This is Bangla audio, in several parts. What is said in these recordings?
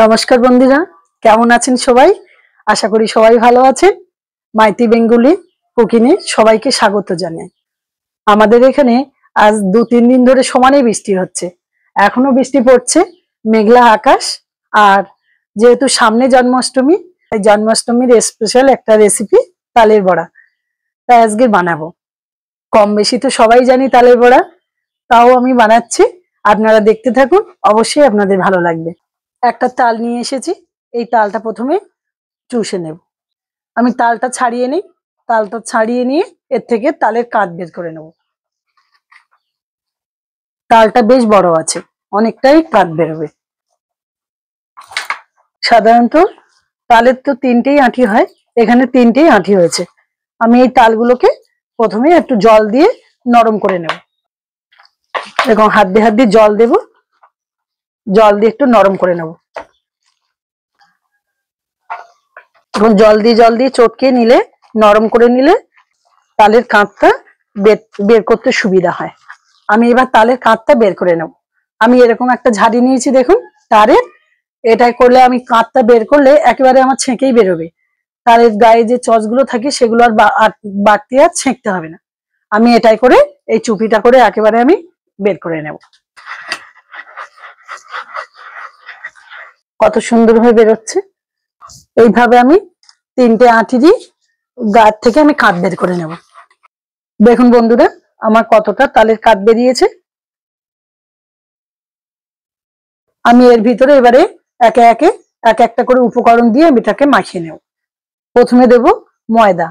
নমস্কার বন্ধুরা, কেমন আছেন সবাই? আশা করি সবাই ভালো আছেন। মাইতি বেঙ্গলি কুকিংয়ে সবাইকে স্বাগত জানাই। আমাদের এখানে আজ 2-3 দিন ধরে সমানে বৃষ্টি হচ্ছে, এখনো বৃষ্টি পড়ছে, মেঘলা আকাশ। আর যেহেতু সামনে জন্মাষ্টমী, তাই জন্মাষ্টমীর স্পেশাল একটা রেসিপি তালের বড়া, তাই আজকে বানাবো। কম বেশি তো সবাই জানি তালের বড়া, তাও আমি বানাচ্ছি। আপনারা দেখতে থাকুন, অবশ্যই আপনাদের ভালো লাগবে। একটা তাল নিয়ে এসেছি, এই তালটা প্রথমে চুষে নেব। আমি তালটা ছাড়িয়ে নিই, তালটা ছাড়িয়ে নিয়ে এর থেকে তালের কাঁচ বের করে নেব। তালটা বেশ বড় আছে, অনেকটাই কাঁচ বেরোবে। সাধারণত তালের তো 3টেই আঁটি হয়, এখানে 3টেই আঁটি হয়েছে। আমি এই তালগুলোকে প্রথমে একটু জল দিয়ে নরম করে নেব। এরকম হাত দিয়ে জল দেব, জল দিয়ে একটু নরম করে নেব। এখন জল দিয়ে চটকে নিলে, নরম করে নিলে তালের কাঁচটা বের করতে সুবিধা হয়। আমি এবার তালের কাঁচটা বের করে নেব। আমি এরকম একটা ঝাড়ি নিয়েছি, দেখুন তারের। এটাই করলে আমি কাঁচটা বের করলে একেবারে আমার ছেঁকেই বেরোবে। তারের গায়ে যে চচগুলো থাকে সেগুলো আর বাড়তি আর ছেঁকতে হবে না। আমি এটাই করে এই চুপিটা করে একেবারে আমি বের করে নেব। কত সুন্দর ভাবে বেরোচ্ছে। এইভাবে আমি 3টে আঁটি দিয়ে গাছ থেকে আমি কাঁচ বের করে নেব। দেখুন বন্ধুরা, আমার কতটা তালের কাঁচ বেরিয়েছে। আমি এর ভিতরে এবারে একে একে এক একটা করে উপকরণ দিয়ে আমি এটাকে মাখিয়ে নেব। প্রথমে দেব ময়দা।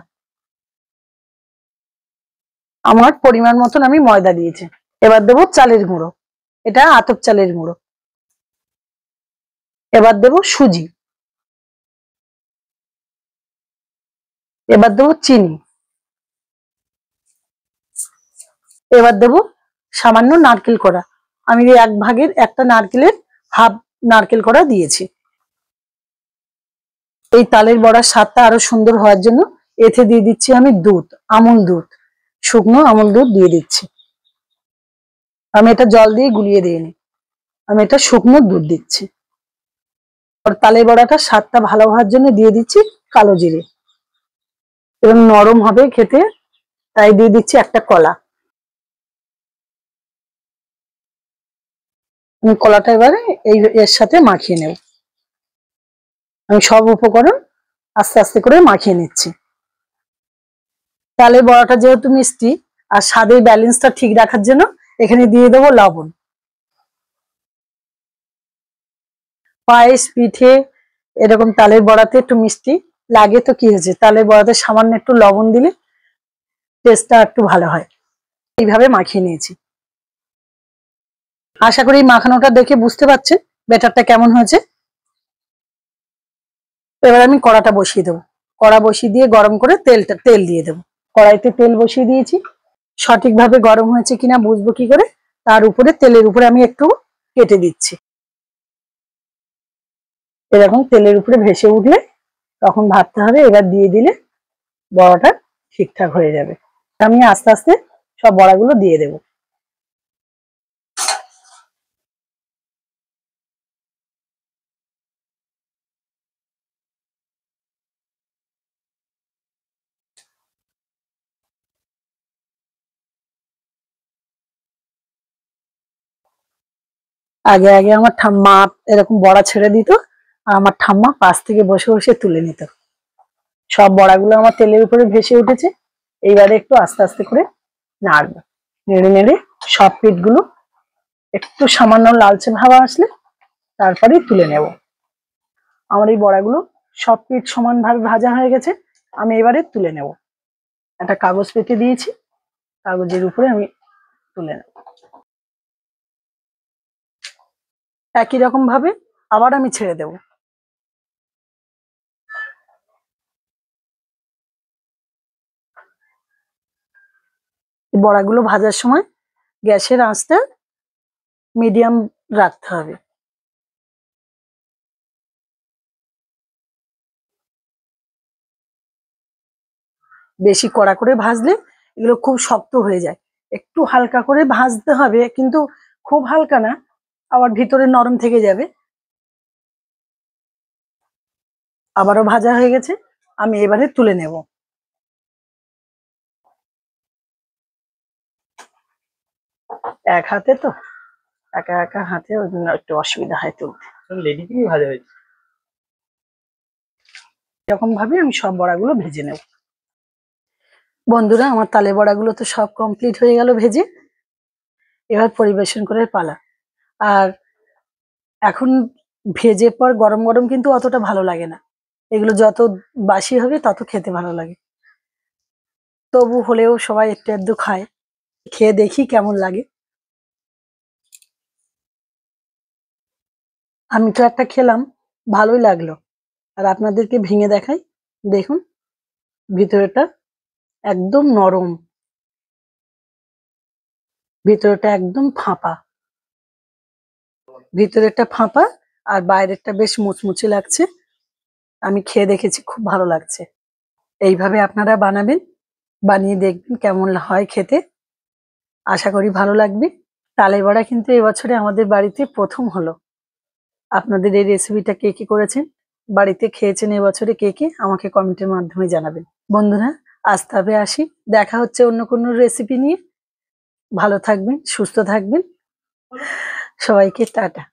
আমার পরিমাণ মতন আমি ময়দা দিয়েছি। এবার দেব চালের গুঁড়ো, এটা আতপ চালের গুঁড়ো। এবার দেব সুজি। এবার দেব চিনি। এবার দেব সামান্য নারকেল কোড়া। আমি 1/2 একটা নারকেলের হাফ নারকেল কোড়া দিয়েছি। এই তালের বড়ার স্বাদটা আরো সুন্দর হওয়ার জন্য এতে দিয়ে দিচ্ছি আমি দুধ, আমুল দুধ, শুকনো আমুল দুধ দিয়ে দিচ্ছি। আমি এটা জল দিয়ে গুলিয়ে দিইনি, আমি এটা শুকনো দুধ দিচ্ছি। আর তালের বড়াটা স্বাদটা ভালো হওয়ার জন্য দিয়ে দিচ্ছি কালো জিরে। এবং নরম হবে খেতে, তাই দিয়ে দিচ্ছি একটা কলা। আমি কলাটা এবারে এর সাথে মাখিয়ে নেব। আমি সব উপকরণ আস্তে আস্তে করে মাখিয়ে নিচ্ছি। তালের বড়াটা যেহেতু মিষ্টি, আর স্বাদের ব্যালেন্সটা ঠিক রাখার জন্য এখানে দিয়ে দেবো লবণ। পায়েস, পিঠে, এরকম তালের বড়াতে একটু মিষ্টি লাগে তো কি হয়েছে, তালের বড়াতে সামান্য একটু লবণ দিলে টেস্টটা একটু ভালো হয়। এইভাবে মাখিয়ে নিয়েছি। আশা করি মাখানোটা দেখে বুঝতে পারছেন ব্যাটারটা কেমন হয়েছে। এবার আমি কড়াটা বসিয়ে দেবো। কড়া বসিয়ে দিয়ে গরম করে তেল দিয়ে দেবো। কড়াইতে তেল বসিয়ে দিয়েছি। সঠিকভাবে গরম হয়েছে কিনা বুঝবো কি করে, তার উপরে তেলের উপরে আমি একটু কেটে দিচ্ছি। এরকম তেলের উপরে ভেসে উঠলে তখন ভাবতে হবে, এবার দিয়ে দিলে বড়াটা ঠিকঠাক হয়ে যাবে। আমি আস্তে আস্তে সব বড়াগুলো দিয়ে দেবো। আগে আগে আমার ঠাম্মা এরকম বড়া ছেড়ে দিত, আর আমার ঠাম্মা পাশ থেকে বসে বসে তুলে নিত। সব বড়াগুলো আমার তেলের উপরে ভেসে উঠেছে। এইবারে একটু আস্তে আস্তে করে নাড়বো, নেড়ে নেড়ে সব পিঠগুলো একটু সামান্য লালচে ভাব আসলে তারপরেই তুলে নেব। আমার এই বড়াগুলো সব পিঠ সমানভাবে ভাজা হয়ে গেছে। আমি এবারে তুলে নেব। একটা কাগজ পেতে দিয়েছি, কাগজের উপরে আমি তুলে নেব। একই রকম ভাবে আবার আমি ছেড়ে দেব। বড়াগুলো ভাজার সময় গ্যাসের আঁচটা মিডিয়াম রাখতে হবে। বেশি কড়া করে ভাজলে এগুলো খুব শক্ত হয়ে যায়। একটু হালকা করে ভাজতে হবে, কিন্তু খুব হালকা না, আবার ভিতরে নরম থেকে যাবে। আবারও ভাজা হয়ে গেছে, আমি এবারে তুলে নেব। এক হাতে তো, একা একা হাতে ওই জন্য একটু অসুবিধা হয় তুলতে। লেডিকেই ভাজা হয়েছে। এরকম ভাবে আমি সব বড়াগুলো ভেজে নেব। বন্ধুরা, আমার তালে বড়াগুলো তো সব কমপ্লিট হয়ে গেল ভেজে। এবার পরিবেশন করে পালা। আর এখন ভেজে পর গরম গরম কিন্তু অতটা ভালো লাগে না, এগুলো যত বাসি হবে তত খেতে ভালো লাগে। তবু হলেও সবাই একটু আধটু খায়, খেয়ে দেখি কেমন লাগে। আমি তো একটা খেলাম, ভালোই লাগলো। আর আপনাদেরকে ভেঙে দেখাই, দেখুন ভিতরেটা একদম নরম, ভিতরেটা একদম ফাঁপা, ভিতরেরটা ফাঁপা আর বাইরেরটা বেশ মুচমুচে লাগছে। আমি খেয়ে দেখেছি, খুব ভালো লাগছে। এইভাবে আপনারা বানাবেন, বানিয়ে দেখবেন কেমন হয় খেতে। আশা করি ভালো লাগবে। তালে বড়া কিন্তু এবছরে আমাদের বাড়িতে প্রথম হলো। আপনাদের এই রেসিপিটা কে কে করেছেন, বাড়িতে খেয়েছেন এবছরে কে কে, আমাকে কমেন্টের মাধ্যমে জানাবেন। বন্ধুরা, আজ তবে আসি, দেখা হচ্ছে অন্য কোনো রেসিপি নিয়ে। ভালো থাকবেন, সুস্থ থাকবেন, সবাইকে টাটা।